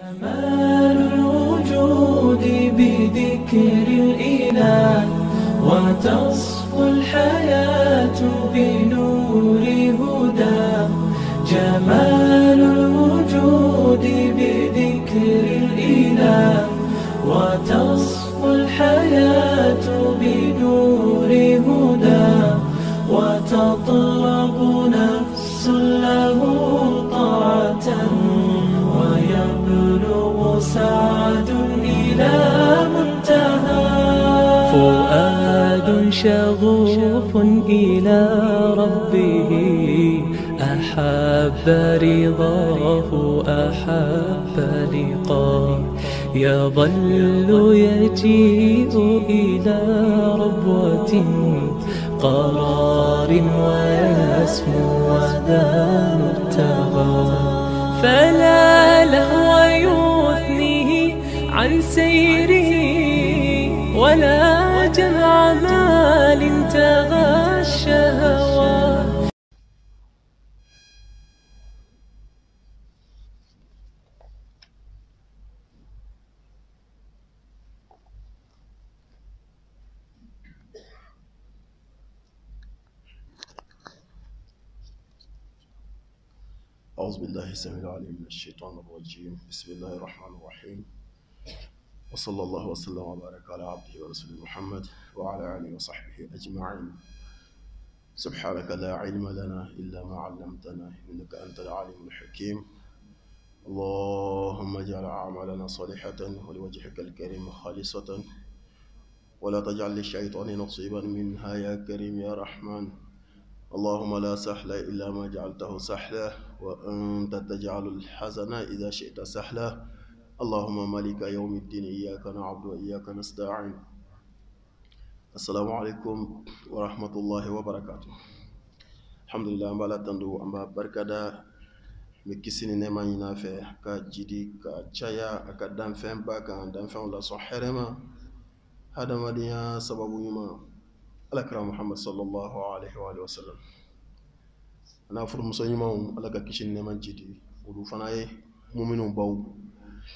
جمال الوجود بذكر الإله، وتصفو الحياة بنور هداه. جمال الوجود بذكر الإله، وتصفو الحياة بنور هداه. وتطلب نفس له طاعة، ويبلغ سعد إلى منتهى. فؤاد شغوف إلى ربه، أحب رضاه أحب لقاه. يظل يجيء إلى ربوة قرار، ويسمو وذا مبتغى. فلا لهو يثنيه عن سيره، ولا جمع مال تغى الشهوات. أعوذ بالله السميع العليم من الشيطان الرجيم. بسم الله الرحمن الرحيم، وصلى الله وسلم وبارك على عبده ورسوله محمد وعلى آله وصحبه أجمعين. سبحانك لا علم لنا إلا ما علمتنا، إنك أنت العليم الحكيم. اللهم اجعل أعمالنا صالحة ولوجهك الكريم خالصة، ولا تجعل للشيطان نصيبا منها يا كريم يا رحمن. اللهم لا سهل إلا ما جعلته سهلا، وأنت تجعل الحزن إذا شئت سهلا. اللهم مالك يوم الدين، إياك نعبد وإياك نستعين. السلام عليكم ورحمة الله وبركاته. الحمد لله أمبالا تندو أمبا بركدا مكسيني نما ينافع كجدي كجايا أكدام فهم باكا دام فهم الله صحرما. هذا مديا سبب يما الأكرم محمد صلى الله عليه وآله وسلم. أنا أفرم مسلمون على كيشين نمان جدي ولو فناي مؤمنون باو.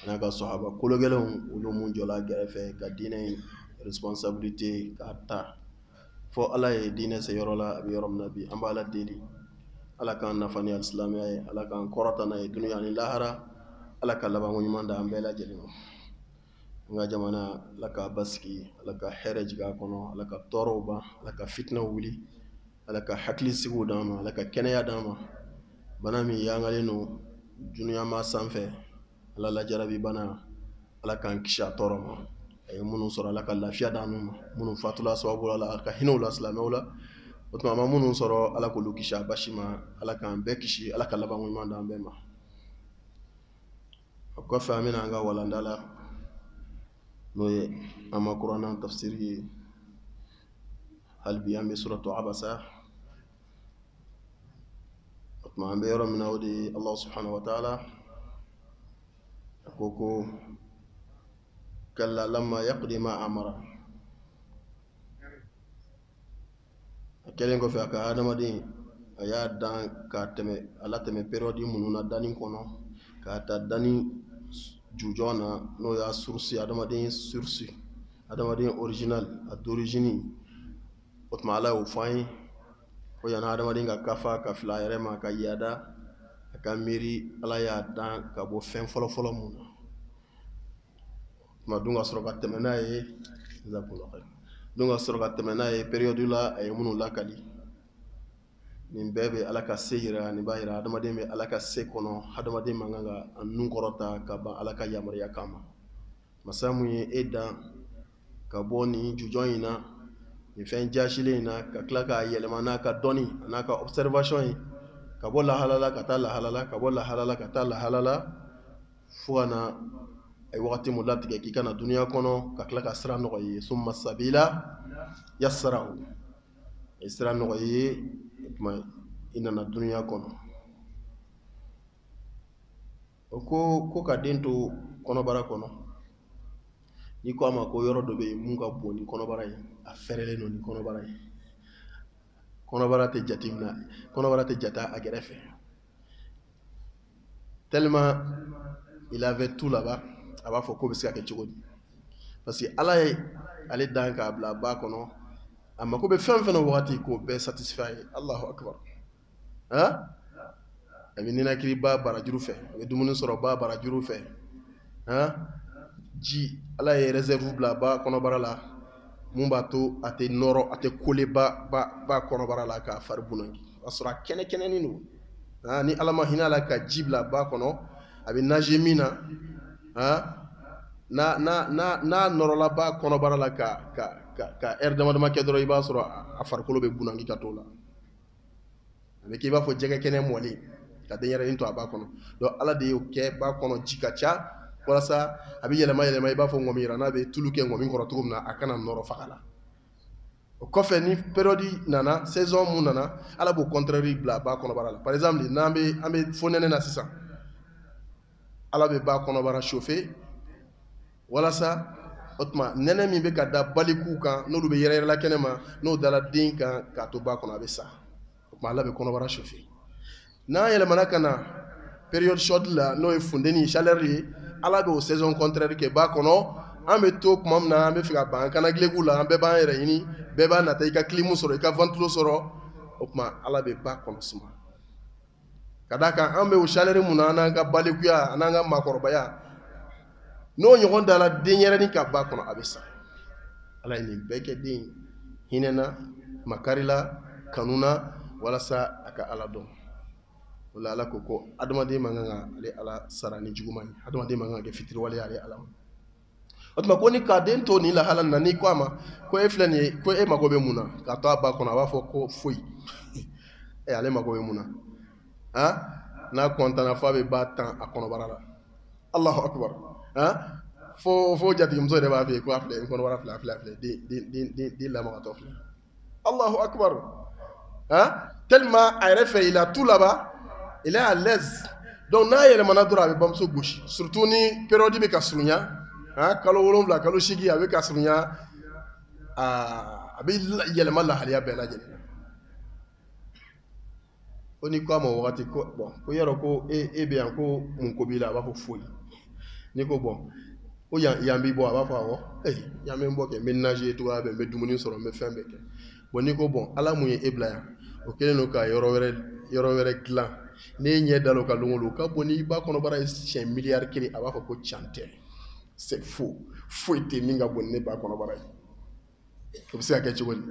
أنا كصحابة كل جلهم ولو من جلا جرفة كدينين responsibility كاتا فو الله دين سيرولا أبي يرم نبي أم على ديلي على كان نفني الإسلامية على كان قرطنا الدنيا يعني لاهرا على كان لبا من يمان دام بلا جلهم nga jamana laka baski laka herej ga kono laka toroba laka fitna wuli laka hakli sigu dama laka kenaya dama banami yangaleno dunya ma sanfe ala la jarabi bana ala kan kisha toroma ay munu soro laka lafiya danu munu fatula sababu ala ka hinula islamewla otma ma munu soro ala ko lukisha bashima ala kan be kishi ala ka labangu manda mbema ko famina nga wala ndala noye ama qur'an tafsiri hal biyami suratu abasa ma be yoro min awdi allah subhanahu wa ta'ala koko kalla lamma yaqdi ma amara kelen ko fi aka adama din aya dan ka teme ala teme periode mununa dani kono ka ta dani jujona no ya sursi adama din sursi adama din original d'origine otma ala o fain ko yana adama din ka kafa ka fila yare ma ka yada ka miri ala ya dan ka bo fen folo folo mun ma dunga soro ka teme na ye zakulo khay dunga soro ka teme na ye periode la ay munu lakali nin bebe ala ka seyira ni bayira adama din be ala ka se kono adama din manganga annun korota ka ba ala ka yamariya kama masamu ye eda ka boni jujoina ni fen jashilina ka klaka yelemana ka doni anaka observation ka bola halala ka ta la halala ka bola halala ka ta la halala fuana ay wakati mulati ke kana dunia kono ka klaka sra no yi summa sabila yasrahu isra no yi ma inana dunia kono ko ka dento kono bara kono ni ko ama ko yoro do be mun ka boni kono bara yi a ferele no ni kono bara yi kono bara te jatimna kono bara te jata a gerefe tellement il avait tout là-bas, a b'a fɔ ko bɛ se ka kɛ cogo di parce que ala ye ale dan k'a bila ba kɔnɔ a mako bɛ fɛn fɛn na wagati k'o bɛɛ satisfait a ye Allahu akbar a bɛ ninakili ba barajuru fɛ a bɛ dumuni sɔrɔ ba barajuru fɛ ji ala ye réserve bila ba kɔnɔbara la mun b'a to a tɛ nɔrɔ a tɛ kole ba kɔnɔbara la k'a fari bunaki o y'a sɔrɔ a kɛnɛkɛnɛnin don ni ala ma hinɛ a la ka ji bila ba kɔnɔ a bɛ nager min na n'a nɔrɔla ba kɔnɔbara la ka heure dama dama kɛ dɔrɔn i b'a sɔrɔ a farikolo bɛ bunaki ka t'o la a bɛ k'i b'a fɔ jɛgɛ kɛnɛ mɔlen ka denyɛrɛnin to a ba kɔnɔ donc ala de y'o kɛ ba kɔnɔ ji ka ca walasa a bɛ yɛlɛma yɛlɛma i b'a fɔ ŋɔmi jira n'a bɛ tulu kɛ ŋɔmi kɔrɔ cogo min na a kana nɔrɔ faga la o kɔfɛ ni période nana saison mun nana ala b'o contraire bila ba kɔnɔbara la par exemple n'an bɛ fonɛnɛ na sisan ala bɛ ba kɔnɔbara chauffer walasa o tuma nɛnɛ min bɛ ka da balikuw kan n'olu bɛ yɛrɛ yɛrɛla kɛnɛ ma n'o dala den kan k'a to ba kɔnɔ a bɛ sa o tuma ala bɛ kɔnɔbara chauffer n'an yɛlɛmana ka na période chaude la n'o ye funteni chaleur ye ala bɛ o saison contraire kɛ ba kɔnɔ an bɛ to tuma min na an bɛ fɛ ka ban kana gileku la an bɛɛ b'an yɛrɛ ɲini bɛɛ b'a nata i ka clim sɔrɔ i ka ventilo sɔrɔ o tuma ala bɛ ba kɔnɔ suma ka d'a kan an bɛ o chaleur mun na an n'an ka balikuya an n'an ka maakɔrɔbaya n'o ɲɔgɔn dala denyɛrɛnin ka ba kɔnɔ a bɛ sa ala ye nin bɛɛ kɛ den hinɛna makarila kanuna walasa a ka ala dɔn o la ala ko adamaden man kan ka ale ala sara ni juguman ye adamaden man kan ka kɛ fitiriwale ale ala ma o tuma ko ni k'a den to nin lahala na n'i ko a ma ko e filɛ nin ye ko e mago bɛ mun na k'a to a ba kɔnɔ a b'a fɔ ko foyi ale mago bɛ mun na n'a kɔntana f'a bɛ ba tan a kɔnɔbara la Allahu akbar fo jatigimuso yɛrɛ b'a fɛ yen ko a filɛ n kɔnɔbara filɛ den lamagatɔ filɛ Allahu akbar tellement a yɛrɛ fɛ il a tout là-bas il est à l'aise donc n'a yɛlɛmana dɔrɔn a bɛ bamuso gosi surtout ni période bɛ ka surunya kalo 7 kalo 8 a bɛ ka surunya a bɛ yɛlɛma lahaliya bɛɛ lajɛlen ko ni ko a ma wagati ko bon ko yɔrɔ ko e bɛ yan ko mun ko b'i la a b'a fɔ foyi ni ko bon ko yan b'i bɔ a b'a fɔ awɔ yan bɛ n bɔ kɛ n bɛ nager cogoya bɛɛ n bɛ dumuni sɔrɔ n bɛ fɛn bɛɛ kɛ bon ni ko bon ala mun ye e bila yan o kɛlen don ka yɔrɔ wɛrɛ dilan ne ɲɛ da l'o ka don o don ka bon ni ba kɔnɔbara ye siɲɛ miliyari 1 a b'a fɔ ko can tɛ c'est faux foyi tɛ min ka bon ni ne ba kɔnɔbara ye o bɛ se ka kɛ cogo di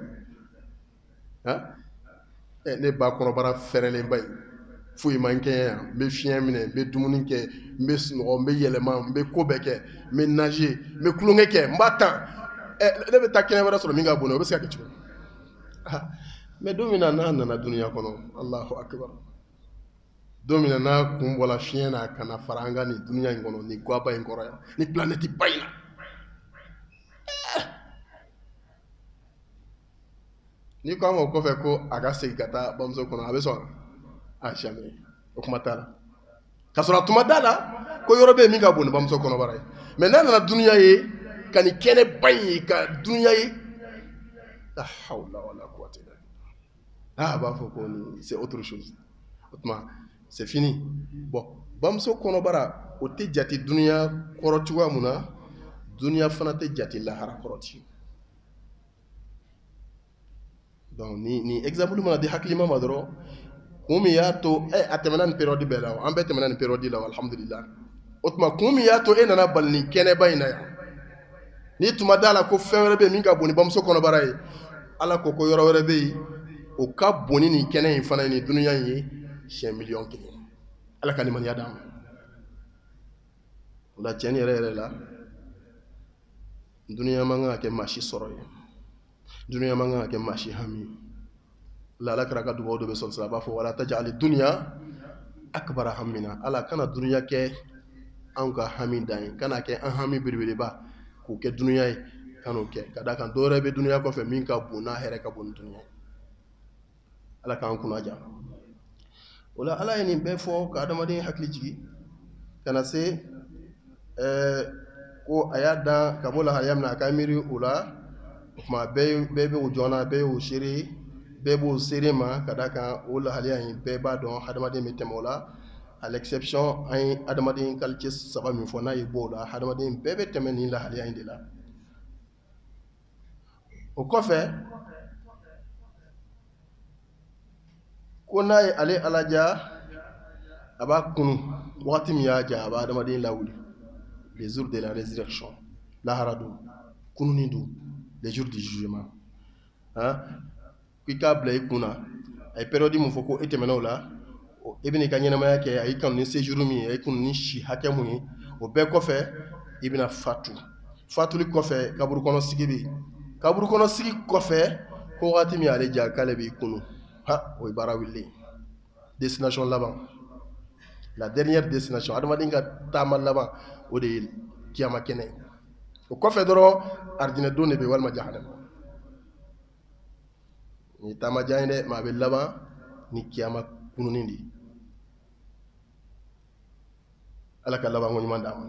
ne ba kɔnɔbara fɛrɛlen ba ye foyi man kɛ yan n bɛ fiɲɛ minɛ n bɛ dumuni kɛ n bɛ sunɔgɔ n bɛ yɛlɛma n bɛ ko bɛɛ kɛ n bɛ nager n bɛ kulonkɛ kɛ n b'a tan ne bɛ taa kɛnɛ wɛrɛ sɔrɔ min ka bon o bɛ se ka kɛ cogo di mais don min na n'a nana duniya kɔnɔ Allahu akbar don min na n'a kun bɔra fiɲɛ na ka na fara an ka nin duniya in kɔnɔ nin gaba in kɔrɔ yan ni planète ba in na ni ko an ma o kɔfɛ ko a ka segin ka taa bamuso kɔnɔ a bɛ sɔn jamais o kuma t'a la ka sɔrɔ a tuma t'a la ko yɔrɔ bɛ yen min ka bon ni bamuso kɔnɔbara ye mais n'a nana duniya ye ka nin kɛnɛ ba in ye ka duniya ye la hawla wala quwwata illa billah a b'a fɔ ko c'est autre chose o tuma c'est fini bon bamuso kɔnɔbara o tɛ jate duniya kɔrɔ cogoya mun na duniya fana tɛ jate lahara kɔrɔ ten donc ni exemple mana di hakilima ma dɔrɔn kun min y'a to a tɛmɛna nin période bɛɛ la an bɛɛ tɛmɛna nin période la alhamdulillah o tuma kun min y'a to e nana bali nin kɛnɛba in na yan ni tuma d'a la ko fɛn wɛrɛ bɛ yen min ka bon ni bamuso kɔnɔbara ye ala ko yɔrɔ wɛrɛ bɛ yen o ka bon ni nin kɛnɛ in fana ye nin duniya in ye siɲɛ miliyɔn 1 ala ka limaniya d'an ma o la tiɲɛni yɛrɛ yɛrɛ la duniya man kan ka kɛ maa si sɔrɔ ye duniya man kan ka kɛ maa si hami la ala kɛra ka dugawu dɔ bɛ sɔrɔ sisan a b'a fɔ wala taj'ali dunya akbara hammina ala kana duniya kɛ anw ka hami dan ye kana kɛ an hami belebeleba k'o kɛ duniya ye kan'o kɛ ka d'a kan dɔwɛrɛ bɛ duniya kɔfɛ min ka bon n'a hɛrɛ ka bon ni duniya ye ala k'an kunna ja o la ala ye nin bɛɛ fɔ ka adamaden hakili jigi kana se ko a y'a dan ka bɔ lahariya min na a ka miiri o la o tuma bɛɛ bɛ o jɔna bɛɛ y'o seere bɛɛ b'o seere ma ka d'a kan o lahariya in bɛɛ b'a dɔn adamaden bɛ tɛmɛ o la à l'exception ay adamaden qualité saba min fo na ibola adamaden bebe temeni la haliya indila o kɔfɛ ko n'a ye ale alaja a b'a kunu waati min y'a ja a b'a adamaden lawuli les jours de la résurrection lahara don kununi don les jours du jugement k'i k'a bila i kunna a ye période mun fɔ ko e tɛmɛna o la i bɛna i ka ɲɛnamaya kɛ a y'i kanu ni séjour min ye a y'i kanu ni si hakɛ mun ye o bɛɛ kɔfɛ i bɛna fatu fatuli kɔfɛ kaburu kɔnɔ sigi bɛ yen kaburu kɔnɔ sigi kɔfɛ ko waati min y'ale ja k'ale b'i kunu o ye baara wililen destination laban la dernière destination adamaden ka taama laban o de ye kiyama kɛnɛ o kɔfɛ dɔrɔn arijinɛ don de bɛ walima jahanama ni taama jan ye dɛ maa bɛ laban ni kiyama kununi de ala ka laban ko ɲuman d'a ma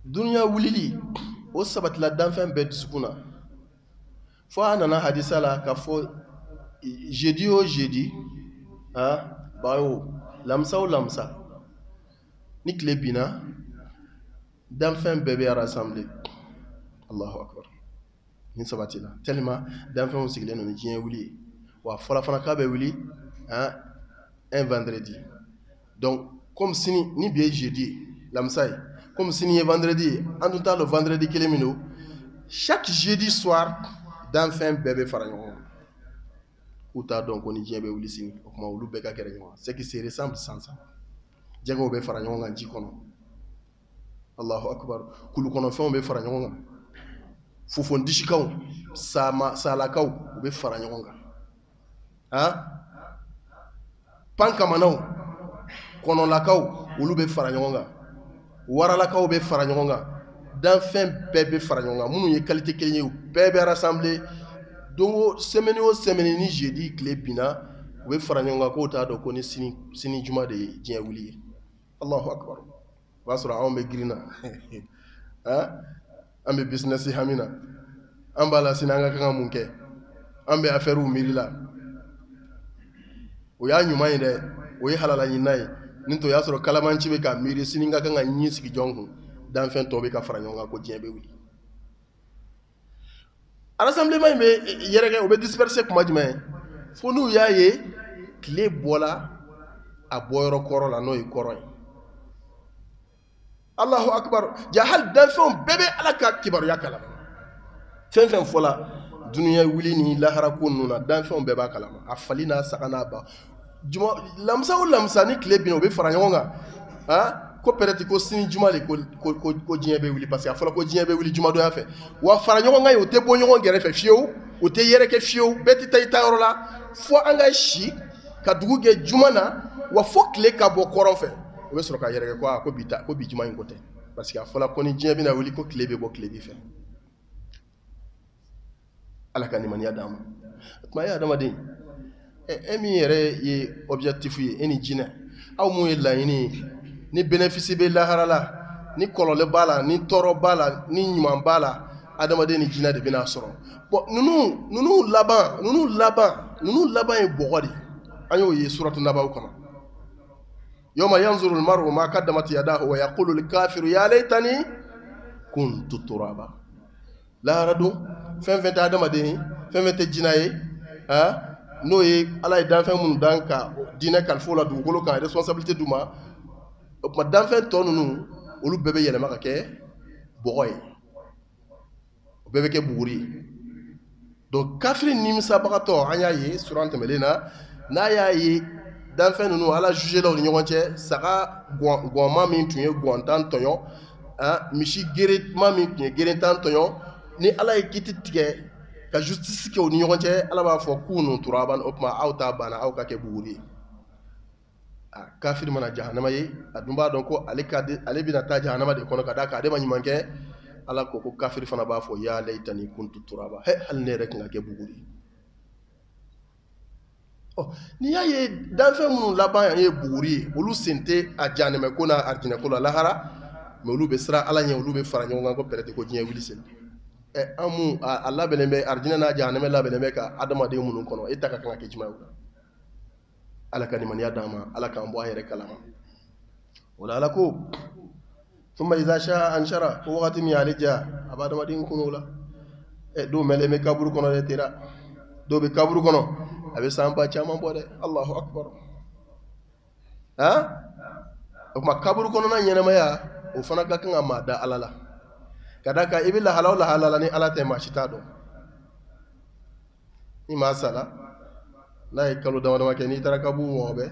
duniya wulili o sabatila danfɛn bɛɛ dusukun na fo a nana hadisa la ka fɔ jeudi o jeudi bawo lamisa o lamisa ni tile binna danfɛn bɛɛ bɛ rassembler Allahu akbar ni sabatila tellement danfɛnw sigilen don ni diɲɛ wuli ye wa fɔlɔ fana k'a bɛ wuli un vendredi donc comme sini ni bi ye jeudi lamisa ye comme sini ye vendredi ye an tun t'a dɔn vendredi kelen min don chaque jeudi soir danfɛn bɛɛ bɛ fara ɲɔgɔn kan k'u t'a dɔn ko ni diɲɛ bɛ wuli sini o kuma olu bɛɛ ka gɛrɛ ɲɔgɔn kan c'est qui se ressemble sans ça jɛgɛw bɛ fara ɲɔgɔn kan ji kɔnɔ Allahu akbar kulu kɔnɔfɛnw bɛ fara ɲɔgɔn kan fofondisikaw salakaw u bɛ fara ɲɔgɔn kan pankamanaw kɔnɔlakaw olu bɛ fara ɲɔgɔn kan waralakaw bɛ fara ɲɔgɔn kan danfɛn bɛɛ bɛ fara ɲɔgɔn kan minnu ye qualité kelen ye u bɛɛ bɛ rassembler donc o semaine ni jeudi tile binna u bɛ fara ɲɔgɔn kan k'o t'a dɔn ko ni sini juma de ye diɲɛ wuli ye Allahu akbar o b'a sɔrɔ anw bɛ girin na an bɛ business hami na an b'a la sini an ka kan ka mun kɛ an bɛ affaire miiri la o y'a ɲuman ye dɛ o ye halala ɲinina ye nin to y'a sɔrɔ kalamanci bɛ ka miiri sini ka kan ka ɲin sigi jɔn kun danfɛn tɔw bɛ ka fara ɲɔgɔn kan ko diɲɛ bɛ wuli rassemblement in bɛ yɛrɛkɛ o bɛ disperser kuma jumɛn fo n'u y'a ye tile bɔla a bɔyɔrɔ kɔrɔ la n'o ye kɔrɔ ye Allahu akbar ja hali danfɛnw bɛɛ bɛ ala ka kibaruya kalama fɛn fɛn fɔla duniya wuli ni lahara ko ninnu na danfɛnw bɛɛ b'a kalama a fali n'a saga n'a ba lamisa o lamisa ni tile binna o bɛ fara ɲɔgɔn kan ko peut-être ko sini juma de ko diɲɛ bɛ wuli parce que a fɔra ko diɲɛ bɛ wuli jumadonya fɛ wa fara ɲɔgɔn kan ye o tɛ bɔ ɲɔgɔn gɛrɛfɛ fiyewu o tɛ yɛrɛkɛ fiyewu bɛɛ tɛ taa i taayɔrɔ la fo an ka si ka dugu kɛ juma na wa fo tile ka bɔ kɔrɔn fɛ o bɛ sɔrɔ ka yɛrɛkɛ ko bi juma in ko tɛ parce que a fɔra ko ni diɲɛ bɛna wuli ko tile bɛ bɔ tile bi fɛ ala ka nimaniya d'an ma o tuma e adamaden e min yɛrɛ ye objectif ye e ni jinɛ aw mun ye laɲini ye ni bénéfice bɛ lahara la ni kɔlɔlɔ b'a la ni tɔɔrɔ b'a la ni ɲuman b'a la adamaden ni jinɛ de bɛna sɔrɔ bon ninnu laban ye bɔgɔ de an y'o ye suratu nabaw kɔnɔ yawma yanzuru al-mar'u ma qaddamat yadahu wa yaqulu al-kafiru ya laytani kuntu turaba lahara don fɛn fɛn tɛ adamaden ye fɛn fɛn tɛ jinɛ ye n'o ye ala ye danfɛn minnu dan ka diinɛ kalifa la dugukolo kan responsabilité d'u ma o tuma danfɛn tɔ ninnu olu bɛɛ bɛ yɛlɛma ka kɛ bɔgɔ ye o bɛɛ bɛ kɛ buguri ye donc kafiri nimisabagatɔ an y'a ye suran tɛmɛlen na n'a y'a ye danfɛn ninnu ala jugé la u ni ɲɔgɔn cɛ saga gɔnma min tun ye gɔntan tɔɲɔ misi gerema min tun ye gerentan tɔɲɔ ni ala ye kiti tigɛ ka justice kɛ u ni ɲɔgɔn cɛ ala b'a fɔ kunu turaban o tuma aw ta banna aw ka kɛ buguri ye kafiri mana jahanama ye a dun b'a dɔn ko ale bɛna taa jahanama de kɔnɔ ka d'a kan ale ma ɲuman kɛ ala ko kafiri fana b'a fɔ ya laytani kuntu turaba hali ne yɛrɛ kan ka kɛ buguri n'i y'a ye danfɛn minnu laban ye buguri ye olu sen tɛ a jahanama n'a arijinɛ ko la lahara mais olu bɛ siran ala ɲɛ olu bɛ fara ɲɔgɔn kan ko peut-être ko diɲɛ wuli seli amu Allah belembe arjina na jahannama la belembe ka adama de munun kono itaka kan ke jima ala kan man yadama ala kan bo ayre kalama wala alako thumma idha shaa anshara ko waqti mi alija abada ma din kuno la do meleme kaburu kono de tira do be kaburu kono abe samba chama bode Allahu akbar ha kuma kaburu kono na nyene maya o fana ka kan ma da alala kadaka ibilla halala ni ala te ma shita do ni masala na kalu dama ke ni tarakabu wobe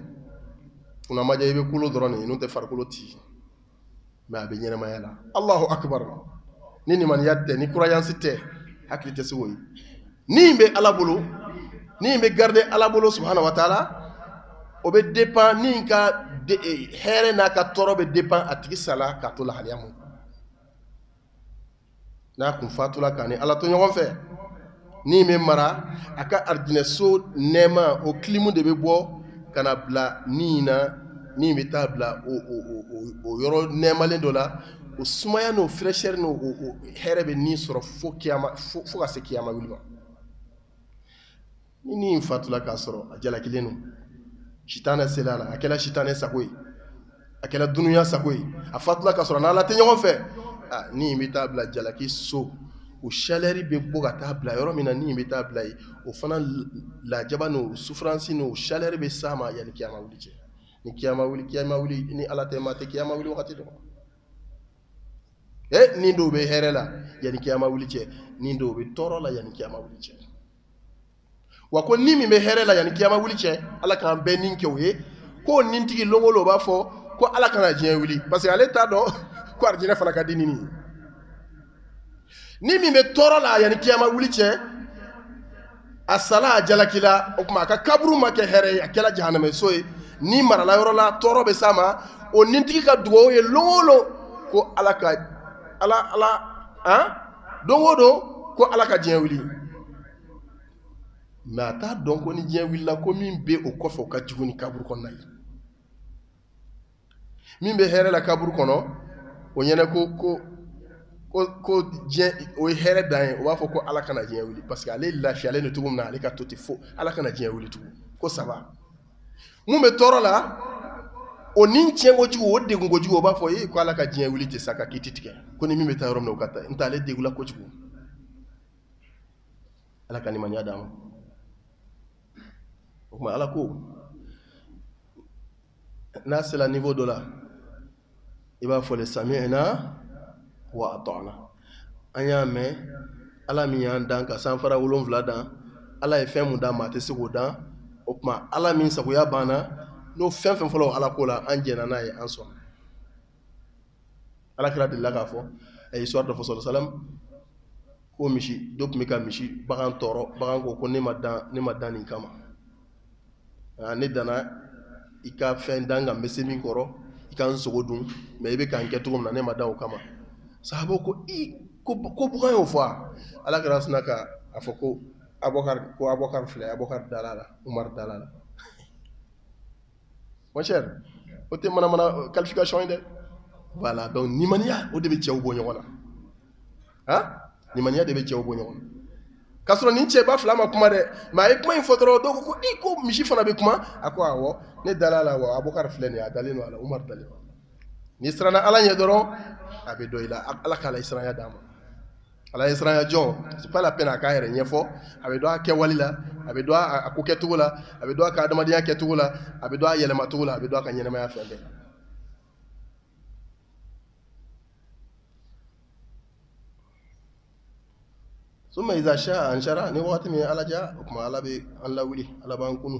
una maja ibe kulo drone non te far kulo ti ma be nyene maya la Allahu akbar ni man yatte ni croyance te hakite suwoy ni be alabulu ni be garder alabulu subhanahu wa ta'ala o be dépend ni ka here na ka toro be dépend atigi sala ka to la haliamu na kun fatula kani ala to nyogon fe ni me mara aka ardine so nema o klimu de be bo kana bla ni na ni me tabla o yoro nema le dola o sumaya no fraîcheur no o herebe ni soro fo kiyama fo ka se kiyama wilma ni fatula ka soro ajala kilenu shitana selala akela shitana sakoi akela dunuya sakoi afatula ka soro na la te nyogon fe ni mi tabla jalaki so o chaleur be boga tabla yoro mina ni mi tabla o fana la jabano souffrance no chaleur be sama yani kiyama wuli ni kiyama wuli ni ala te mate kiyama wuli wakati do ni do be herela yani kiyama wuli ni do be torola yani kiyama wuli wako ni mi be herela yani kiyama wuli ala kan be ninke we ko nintigi longolo ba fo ko ala kan ajien wuli parce que ale ta do ko arjina fana ka dini ni mi be torola yani kiyama wuli asala jalakila o kuma ka kaburu make here akela jahannama soy ni marala yorola toro be sama o nintigi ka duwo ye longolo ko ala dongodo ko ala ka jien wuli ma ta donc ni jien wili la ko min be o kofo ka jiguni kaburu kono min be here la kaburu kono o nyene ko jien o here dan o ba fo ko ala kana jien wili parce que ale la fiale ne tugum na ale ka toti fo ala kana jien wili tugu ko saba mu be toro la o nin chengo jugo o de ngo jugo ba fo ko ala ka jien wili te saka kititike ko ni mi be tayrom no kata nta ale de gula ko jugo ala kan man yadam o ala ko na c'est le niveau de là il va falloir sami'na wa ata'na anya me ala mi yanda ka sanfara wolon vladan ala e femu da mate sigo dan o kuma ala min sago ya bana no fen folo ala ko la anjena na e anso ala kira dilla ka fo e histoire de sallallahu alaihi wasallam ko mishi dop mi ka mishi bagan toro bagan ko ne madan ni kama ne dana ika fen danga mesemi koro ika nsogo dun me ibe kan ketu na ne madan o kama sahabo ko bukan yo fa ala kira sunaka afoko abokar fle abokar dalala umar dalala mon cher o te mana qualification inde voilà donc nimania o debe cew bo nyona nimania debe cew bo nyona kasro ni che ba flama kuma de ma e kuma infodro do ko mishi fana be kuma akwa wo ne dalala wo abokar fle ne adalino ala umar dalino ni strana ala nye doro abe doila ala kala isra ya dama ala isra ya jon c'est pas la peine à kaire nyefo abe do ake walila abe do akoke tugula abe do aka adama dia ke tugula abe do yelema tugula abe do aka nyenema ya fende summa iza sha anshara ni waqti mi ala ja kuma ala be alla wuli ala ban kunu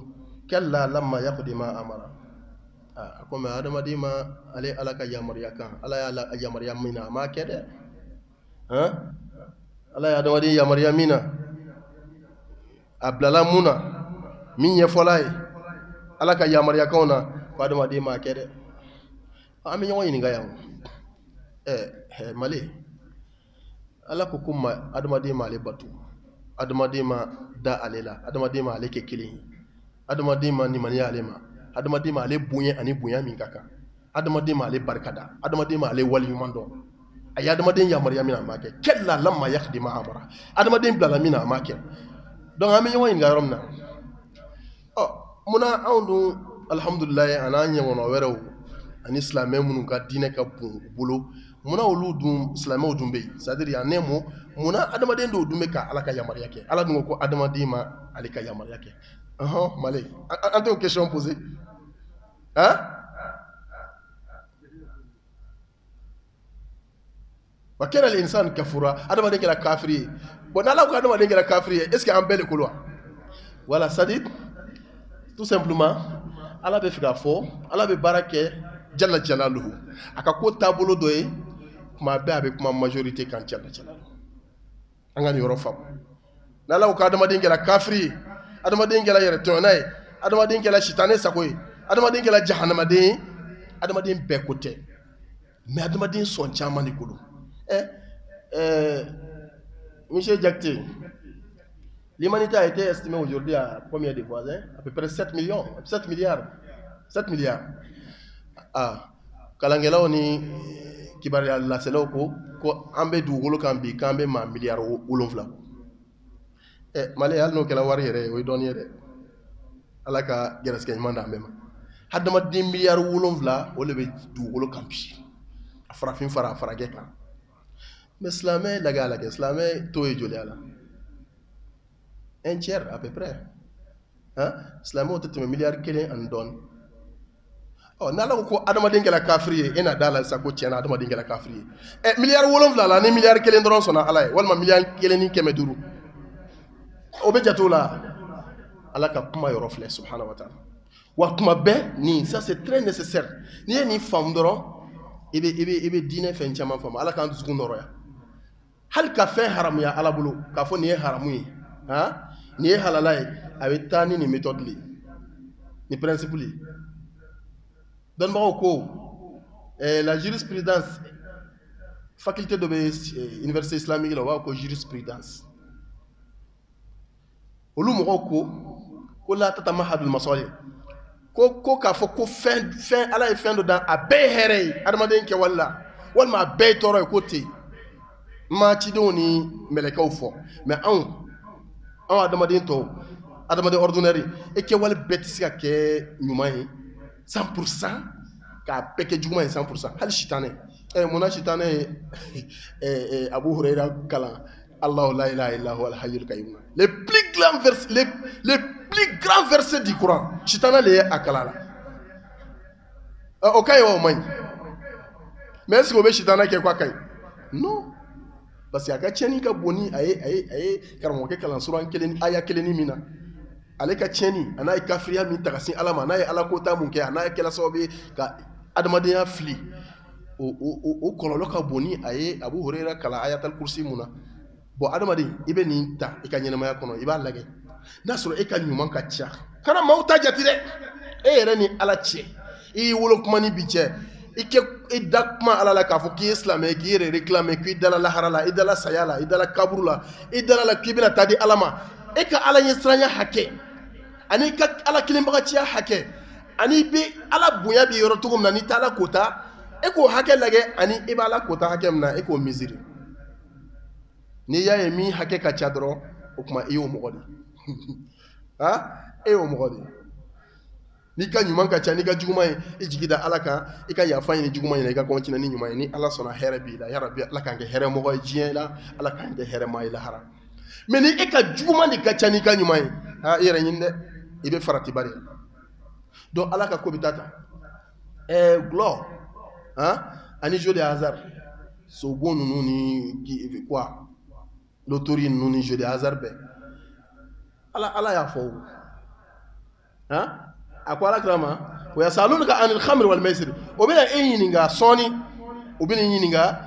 kalla lamma yaqdi ma amara akome adama dima ale ala ka yamariya kan ala ya la yamariya mina ma kede ala ya adama di yamariya mina ablala muna min ye folay ala ka yamariya kauna ko adama dima kede ami nyawo yini ga yawo male ala ko kuma adama dima ale batu adama dima da alela adama dima ale ke kilin adama dima ni maniya alema adamadi ma ale bonya ani bonya min kaka adamadi ma ale barkada adamadi ma ale wali mando a ye adamaden yamaruya min a m'a kɛ kella lamma yakdi ma amara adamaden bilala min na a m'a kɛ donc an bɛ ɲɔgɔn ɲininka yɔrɔ min na munna anw dun alhamdulilayi a n'an ɲɔgɔnna wɛrɛw ani silamɛ minnu ka diinɛ ka bon u bolo munna olu dun silamɛw dun bɛ yen c'est à dire yan ne mo munna adamaden dɔw dun bɛ ka ala ka yamaruya kɛ ala dun ko adamaden ma ale ka yamaruya kɛ Malé an t'o question posé hein wa kɛra l'insan kafura adamaden kɛra kafiri ye bon n'ala ko adamaden kɛra kafiri ye est ce que an bɛɛ de ko wa voilà c'est à dire tout simplement ala bɛ fɛ k'a fɔ ala bɛ baara kɛ jalla jalaluhu a ka ko taabolo dɔ ye kuma bɛɛ a bɛ kuma majorité kan jalla jalaluhu an ka nin yɔrɔ faamu n'ala ko adamaden kɛra kafiri ye adamaden kɛra yɛrɛ tɔɲɔna ye adamaden kɛra sitanɛ sago ye adamaden kɛra jahanamaden ye adamaden bɛɛ ko tɛ mais adamaden sɔn caman de bolo Monsieur Diakité, l'humanité a été estimée aujourd'hui à combien de voisins? À peu près 7 millions, 7 milliards. 7 milliards. Ah, Kalangela oni kibari la selo ko ambe dugolo kan bi kambe ma milliard wolonfla. Malé al no kala wari yere o don yere. Ala ka geraske manda mema. Hadama 10 milliards wolonfla o le be dugolo kan bi. Farafin fara farage kan. Mais Slamé, la gala, Slamé, tout est joli là. Un tiers à peu près. Hein? Slamé, on te met milliard kelen en donne. Oh, n'a pas quoi, Adama la kafri, et n'a dala sa cotienne, Adama la kafri. Et milliard wolov là, ni milliard kelen dron son alay, ou le milliard kelen qui me duru. Obédiato là, Allah ka kuma yorofle, subhanahu wa ta'ala. Wa kuma be, ni, ça c'est très nécessaire. Ni femme dron, ebe dîner fait un chaman femme, Allah ka en dessous noroya. Hal ka fɛn haramu ya ala bolo k'a fɔ nin ye haramu ye nin ye halala ye a bɛ taa ni nin méthode le ni principe le dɔnnibagaw ko la jurisprudence faculté dɔ bɛ université islamique la u b'a fɔ ko jurisprudence olu mɔgɔw ko la tatamahadul masalih ko k'a fɔ ko fɛn ala ye fɛn dɔ dan a bɛɛ ye hɛrɛ ye adamaden kɛwale la walima a bɛɛ ye tɔɔrɔ ye ko ten ma cidenw ni mɛlɛkɛw fɔ mais anw adamaden tɔw adamaden ordinaire e kɛwale bɛɛ tɛ se ka kɛ ɲuman ye 100% k'a bɛɛ kɛ juguman ye 100% hali sitanɛ munna sitanɛ ye Abu Hurayra kalan Allahu la ilaha illa huwa al-hayyul qayyum les plus grands versets du Coran sitanɛ le ye a kalan la o ka ɲi o man ɲi mais est-ce que o bɛ sitanɛ kɛ quoi ka ɲi non. Parce que a ka tiɲɛni ka bon ni a ye karamɔgɔkɛ kalanso kelen aya kelen ni min na ale ka tiɲɛni a n'a ye kafiriya min ta ka sin ala ma n'a ye ala kota mun kɛ a n'a ye kɛla sababu ye ka adamadenya fili o kɔlɔlɔ ka bon ni a ye Abu Hurayra kalan ayatal kursi mun na bon adamaden i bɛ nin ta i ka ɲɛnamaya kɔnɔ i b'a lajɛ n'a sɔrɔ e ka ɲuman ka ca kana maaw ta jate dɛ e yɛrɛ ni ala cɛ i y'i wolo kuma ni bi cɛ i da kuma ala la k'a fɔ k'i ye silamɛ k'i yɛrɛ réclamer k'i dala lahara la i dala saya la i dala kaburu la i dala la k'i bɛna taa di ala ma e ka ala ɲɛsiranya hakɛ ani ka ala kelenbagaciya hakɛ ani bɛ ala bonya bɛ yɔrɔ cogo min na n'i tɛ ala kota e k'o hakɛ lajɛ ani i bɛ ala kota hakɛ min na e k'o misiri n'i y'a ye min hakɛ ka ca dɔrɔn o tuma i y'o mɔgɔ de e y'o mɔgɔ de n'i ka ɲuman ka ca n'i ka juguman ye i jigi da ala kan i ka yafa ɲini juguman ye i ka continuer ni ɲuman ye ni ala sɔnna hɛrɛ b'i la ya rabbi ala k'an kɛ hɛrɛmɔgɔ ye diɲɛ la ala k'an kɛ hɛrɛma ye lahara mais ni e ka juguman de ka ca n'i ka ɲuman ye i yɛrɛ ɲini dɛ i bɛ faratiba de donc ala ka ko bɛ taa ta gulɔ ani jeu de hasard sobo ninnu ni quoi loterie ninnu ni jeu de hasard bɛɛ ala y'a fɔ o ako ala kirama wa yasalunaka anil khamr wal maisir o bɛna e ɲininka sɔɔni o bɛna ɲininka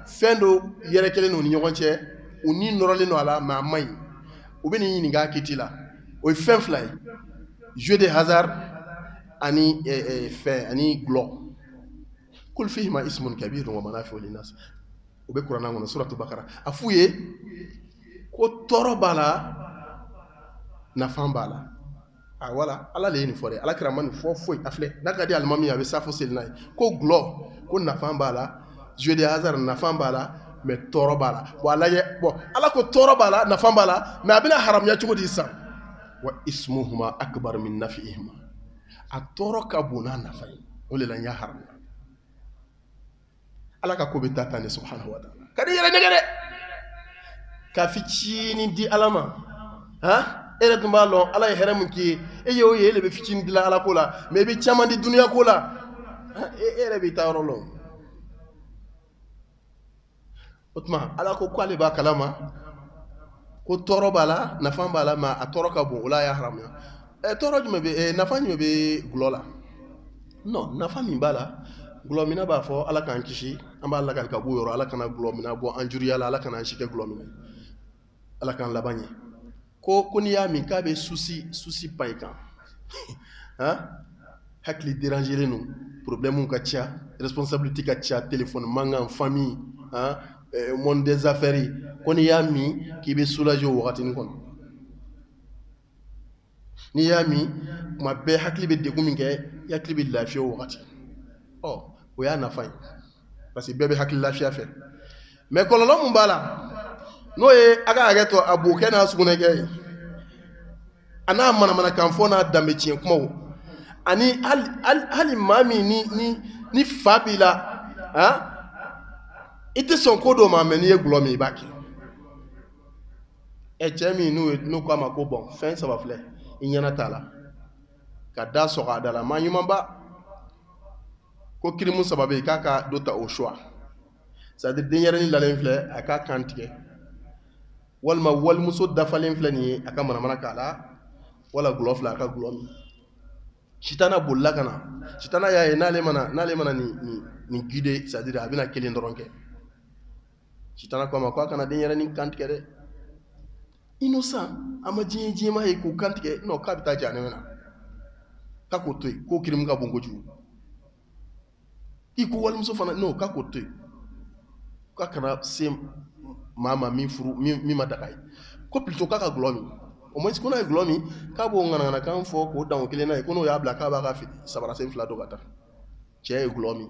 fɛn dɔ yɛrɛ kelen n'o ni ɲɔgɔn cɛ u ni nɔrɔlen don a la mais a man ɲi o bɛna ɲininka kiti la o ye fɛn fila ye jeu de hasard ani fɛn ani gulɔ kul fihima ismun kabirun wa manafi'u linnas o bɛ kuranna kɔnɔ suratu bakara a f'u ye ko tɔɔrɔ b'a la nafa b'a la wala ala le ye nin fɔ dɛ ala kira ma nin fɔ foyi a filɛ n'a ka di alimami a bɛ safo seli n'a ye ko gulɔ ko nafa b'a la jeu de hasard nafa b'a la mais tɔɔrɔ b'a la bon ala ko tɔɔrɔ b'a la nafa b'a la mais a bɛna haramuya cogo di sisan wa ismuhuma akbar min nafihima a tɔɔrɔ ka bon n'a nafa ye o de la n y'a haramuya ala ka ko bɛ taa tan de subhanahu wa ta'ala ka di yɛrɛ nɛgɛ dɛ ka fitinin di ala ma e yɛrɛ tun b'a lɔn ala ye hɛrɛ min k'i ye e y'o ye e de bɛ fitinin dilan ala ko la mais i bɛ caman di duniya ko la e yɛrɛ b'i ta yɔrɔ lɔn o tuma ala ko k'ale b'a kalama ko tɔɔrɔ b'a la nafa b'a la mais a tɔɔrɔ ka bon o la y'a haramuya tɔɔrɔ jumɛn bɛ nafa jumɛn bɛ gulɔ la non nafa min b'a la gulɔ mina b'a fɔ ala k'an kisi an b'a lakali ka bɔ yɔrɔ ala kana gulɔ mina bɔ an juriya la ala kana an si kɛ gulɔ mina ala k'an laban ɲɛ ko n'i y'a min k'a bɛ susi pan i kan hakili dérangelen don problème ka ca responsabilité ka ca téléphone mankan famille monde des affaires ko n'i y'a min k'i bɛ soulager o wagatinin kɔnɔ n'i y'a min tuma bɛɛ hakili bɛ degun min kɛ i hakili bɛ lafiya o wagati o y'a nafa ye parce que bɛɛ bɛ hakili lafiya fɛ mais kɔlɔlɔ mun b'a la n'o ye a ka hakɛ to a b'o kɛ n'a sugunɛkɛ ye a n'a manamanakan fɔ n'a danbe tiɲɛ kumaw ani hali maa min ni fa b'i la i tɛ sɔn ko dɔ ma mais n'i ye gulɔ min i b'a kɛ cɛ min n'u k'a ma ko bon fɛn saba filɛ i ɲɛna t'a la ka da sɔgɔ a da la maa ɲuman ba ko kirimu saba bɛ yen k'a ka dɔ ta o choix c'est à dire denyɛrɛnin lalen filɛ a k'a kan tigɛ walima walimuso dafalen filɛ nin ye a ka manamana k'a la wala gulɔ filɛ a ka gulɔ min sitana bolila ka na sitana y'a ye n'ale mana nin guider c'est à dire a bɛna kelen dɔrɔn kɛ sitana ko a ma ko a kana denyɛrɛnin kan tigɛ dɛ innocent a ma diɲɛ ma ye k'o kan tigɛ non k'a bɛ taa jahanɛmɛ na k'a k'o to yen k'o kirimu ka bon kojugu i ko walimuso fana non k'a k'o to yen k'a kana se maa ma min ma daga ye ko plutôt k'a ka gulɔ min au moins ko n'a ye gulɔ min k'a b'o ŋanaŋanakan fɔ k'o dan o kelen na ye ko n'o y'a bila k'a b'a ka sabarasen fila don ka taa cɛ ye gulɔ min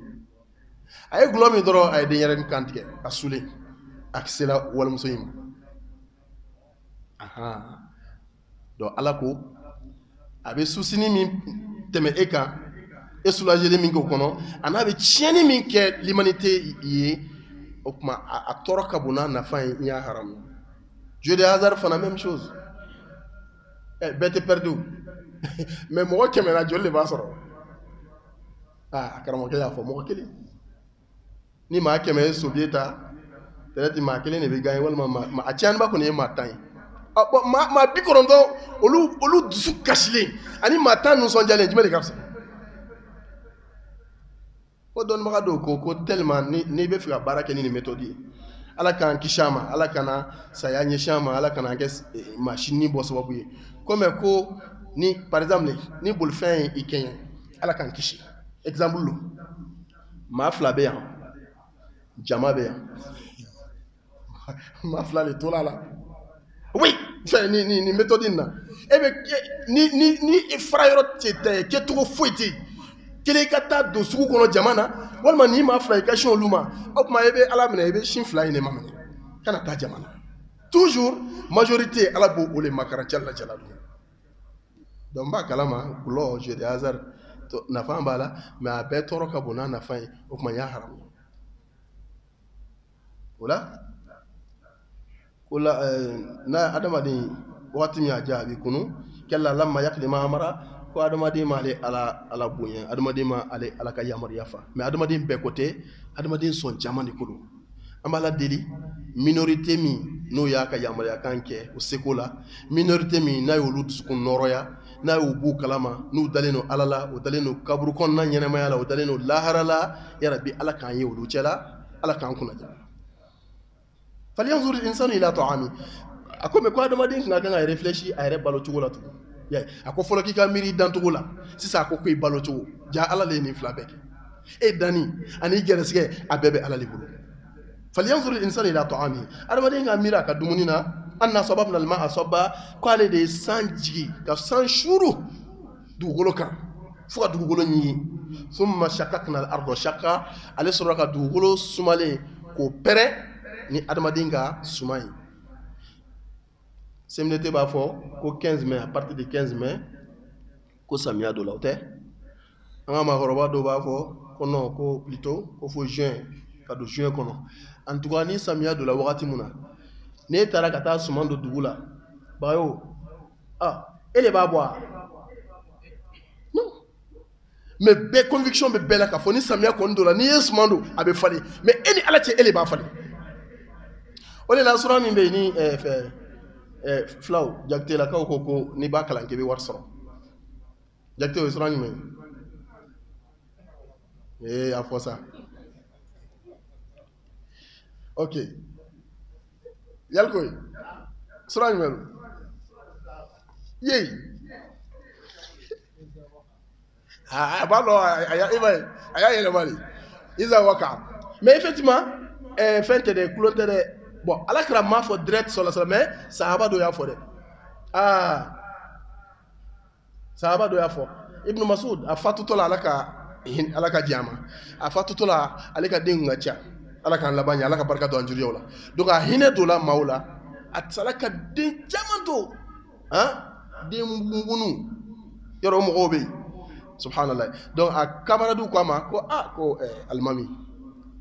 a ye gulɔ min dɔrɔn a ye denyɛrɛnin kan tigɛ a sulen a sera walimuso in ma donc ala ko a bɛ susini min tɛmɛ e kan e soulageli min k'o kɔnɔ a n'a bɛ tiɲɛni min kɛ l'humanité ye o tuma a tɔɔrɔ ka bon n'a nafa ye n y'a haramu jeu de hasard fana même chose bɛɛ tɛ perdu mais mɔgɔ 100 na joli de b'a sɔrɔ karamɔgɔkɛ y'a fɔ mɔgɔ kelen ni maa 100 ye sobier ta peut-être maa kelen de bɛ gagner walima a cɛnniba kɔni ye maa 10 ye maa 90 olu dusu kasilen ani maa 10 nisɔndiyalen jumɛn de ka fisa ko dɔnnibaga dɔw ko tellement n'i bɛ fɛ ka baara kɛ ni nin méthode ye ala k'an kisi a ma ala kana saya ɲɛsin a ma ala kana kɛ machine bɔ sababu ye comme ko ni par exemple ni bolifɛn ye i kɛɲɛ ala k'an kisi exemple lo maa 2 bɛ yan jama bɛ yan maa 2 de tora la oui fɛn ni méthode in na e bɛ ni fara yɔrɔ tɛ kɛcogo foyi tɛ yen kelen ka taa don sugu kɔnɔ jama na walima n'i ma 2 i ka sin olu ma o tuma i bɛ ala minɛ i bɛ sin 2 in de ma minɛ kana taa jama na toujours majorité ala b'o o le makara jala jala donc n b'a kalama gulɔ jeu de hasard nafa b'a la mais a bɛɛ tɔɔrɔ ka bon n'a nafa ye o tuma n y'a haramu o la ko la n'a adamaden waati min y'a diya a b'i kunu kɛla lamma yakilima amara ko adamaden ma ale ala bonya adamaden ma ale ala ka yamariya fa mais adamaden bɛɛ ko tɛ adamaden sɔn caman de ko don an b'a la deli minorité min n'o y'a ka yamariya kan kɛ o seko la minorité min n'a y'olu dusukun nɔrɔya n'a y'u b'u kalama n'u dalen don ala la o dalen don kaburu kɔnɔna ɲɛnɛmaya la o dalen don lahara la yarabi ala k'an ye olu cɛla ala k'an kunnaja falyanzur insanu ila ta'ami a ko mais ko adamaden kan ka réfléchir a yɛrɛ balo cogo la tugun a ko fɔlɔ k'i ka miiri dancogo la sisan a ko i balo cogo ja ala le ye nin 2 bɛɛ kɛ e danni ani gɛrɛsigɛ a bɛɛ bɛ ala le bolo falyanzur insanu ila ta'ami adamaden ka miiri a ka dumuni na anna sababna al-ma'a sabba ko ale de ye san jigi ka san suru dugukolo kan fo ka dugukolo ɲigin thumma shaqaqna al-arda shaqqa ale sɔrɔ ka dugukolo sumalen k'o pɛrɛn ni adamaden ka suma ye. CMDT b'a fɔ ko 15 mai à partir de 15 mai ko samiya do la o tɛ an ka maakɔrɔba dɔw b'a fɔ ko non ko plutôt ko fo juin ka don juin kɔnɔ en tout cas ni samiya do la wagati mun na n'e taara ka taa suman don dugu la bayo e de b'a bɔ a non mais bɛɛ conviction bɛ bɛɛ la k'a fɔ ni samiya kɔni do la n'i ye suman don a bɛ falen mais e ni ala cɛ e de b'a falen o de la sura min bɛ yen ni filaw jagitegilakaw ko n'i b'a kalan k'i bɛ wari sɔrɔ jagite o ye sura jumɛn ye a fɔ sa ok yali koyi sura jumɛn yeyi a b'a dɔn a y'a yɛlɛma de Iza waka mais effectivement fɛn tɛ dɛ kulon tɛ dɛ bon alakira m'a fɔ direct sɔlɔ mais sahaba dɔ y'a fɔ dɛ sahaba dɔ y'a fɔ Ibn Mas'ud a fatutɔ la ala ka jama a fatutɔ la ale ka den ka ca ala k'an laban ɲɛ ala ka barika don an juriyaw la donc a hinɛ don la maaw la a sala ka den caman to den mungunu yɔrɔ mɔgɔw bɛ yen subhanallah donc a kamaradu ko a ma ko ko alimami